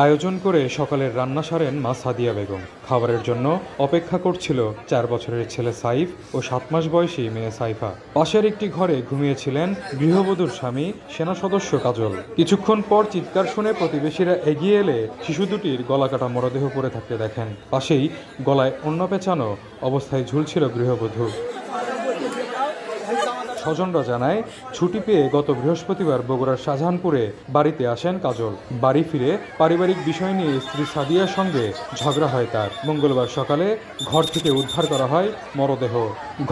আয়োজন করে সকালের রান্না সারেন মা সাদিয়া বেগম। খাবারের জন্য অপেক্ষা করছিল 4 বছরের ছেলে সাইফ ও 7 মাস বয়সী মেয়ে সাইফা। পাশের একটি ঘরে ঘুমিয়েছিলেন গৃহবধূর স্বামী সেনা সদস্য কাজল। কিছুক্ষণ পর চিৎকার শুনে প্রতিবেশীরা এগিয়ে এলে শিশু দুটির গলাকাটা মরদেহ পড়ে থাকতে দেখেন। পাশেই গলায় অন্য পেঁচানো অবস্থায় ঝুলছিল গৃহবধূ। স্বজনরা জানায়, ছুটি পেয়ে গত বৃহস্পতিবার বগুড়ার শাহজাহানপুরে বাড়িতে আসেন কাজল। বাড়ি ফিরে পারিবারিক বিষয় নিয়ে স্ত্রী সাদিয়ার সঙ্গে ঝগড়া হয় তার। মঙ্গলবার সকালে ঘর থেকে উদ্ধার করা হয় মরদেহ।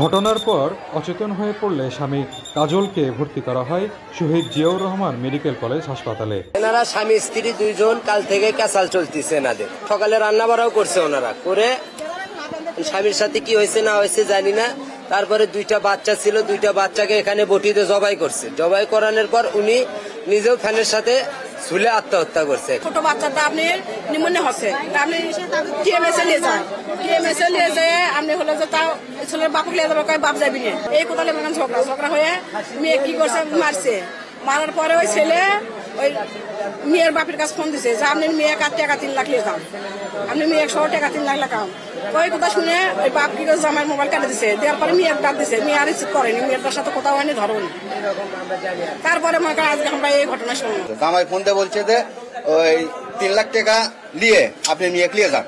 ঘটনার পর অচেতন হয়ে পড়লে স্বামী কাজলকে ভর্তি করা হয় শহীদ জিয়াউর রহমান মেডিকেল কলেজ হাসপাতালে। এনারা স্বামী স্ত্রী দুইজন কাল থেকে ক্যাসাল চলতেছে এনাদের। সকালে রান্না বাড়াও করছে ওনারা, করে স্বামীর সাথে কি হয়েছে না হয়েছে জানি না। তারপরে 2টা বাচ্চা ছিল, 2টা বাচ্চাকে এখানে বটিতে জবাই করছে। জবাই করানোর পর উনি নিজেও ফ্যানের সাথে ঝুলে আত্মহত্যা করছে। ছোট বাচ্চাটা আপনি নিমন্নে হচ্ছে, আপনি টিএমএসএ নিয়ে যান, টিএমএসএ নিয়ে যেয়ে আপনি হলো যে তার ছেলের বাপকে নিয়ে যাবে, বাপ যাবি না, এই কোথালে ঝগড়া হয়ে মেয়ে কি করছে, মারছে। মারার পরে ওই ছেলে ওই মেয়ের বাপের কাছে ফোন দিছে যে আপনি মেয়ে টাকা 3 লাখ নিয়ে যান, আপনি মেয়ে 100 টাকা 3 লাখ লাগাম। ওই কথা শুনে ওই বাপ কি করে জামাইয়ের মোবাইল কাটে দিছে, দেওয়ার পরে মেয়ের ডাক দিছে, মেয়ে আর রিসিভ করেনি, মেয়েটার সাথে কোথাও হয়নি, ধরুন। তারপরে মনে করেন আজকে আমরা এই ঘটনা শুনলাম। জামাই ফোন দিয়ে বলছে যে ওই 3 লাখ টাকা নিয়ে আপনি মেয়ে নিয়ে যান।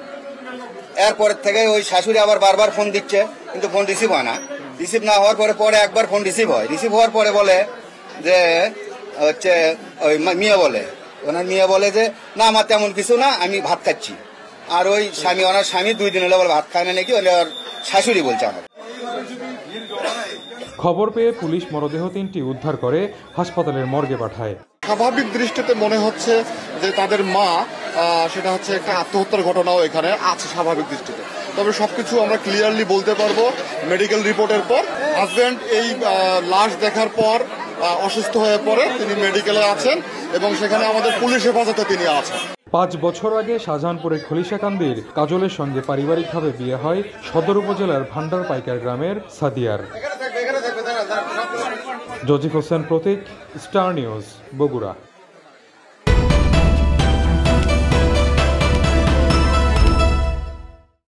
এরপরের থেকে ওই শাশুড়ি আবার বারবার ফোন দিচ্ছে, কিন্তু ফোন রিসিভ হয় না। রিসিভ না হওয়ার পরে একবার ফোন রিসিভ হয়। রিসিভ হওয়ার পরে বলে যে হচ্ছে ওই ওনার মেয়ে বলে যে না আমার তেমন কিছু না, আমি ভাত খাচ্ছি। আর ওই ওনার স্বামী 2 দিন হলে বলে ভাত খায় না নাকি, ওর শাশুড়ি বলছে আমার। খবর পেয়ে পুলিশ মরদেহ 3টি উদ্ধার করে হাসপাতালের মর্গে পাঠায়। স্বাভাবিক দৃষ্টিতে মনে হচ্ছে যে তাদের মা, সেটা হচ্ছে একটা আত্মহত্যার ঘটনাও এখানে আছে স্বাভাবিক দৃষ্টিতে। তবে সবকিছু আমরা ক্লিয়ারলি বলতে পারবো মেডিকেল রিপোর্টের পর। হাজব্যান্ড এই লাশ দেখার পর অসুস্থ হয়ে পড়ে, তিনি মেডিকেলে আছেন এবং সেখানে আমাদের পুলিশ হেফাজতে তিনি আছেন। 5 বছর আগে শাহজাহানপুরের খলিশাকান্দির কাজলের সঙ্গে পারিবারিকভাবে বিয়ে হয় সদর উপজেলার ভান্ডার পাইকার গ্রামের সাদিয়ার। জজিফ হোসেন প্রতীক, স্টার নিউজ, বগুড়া।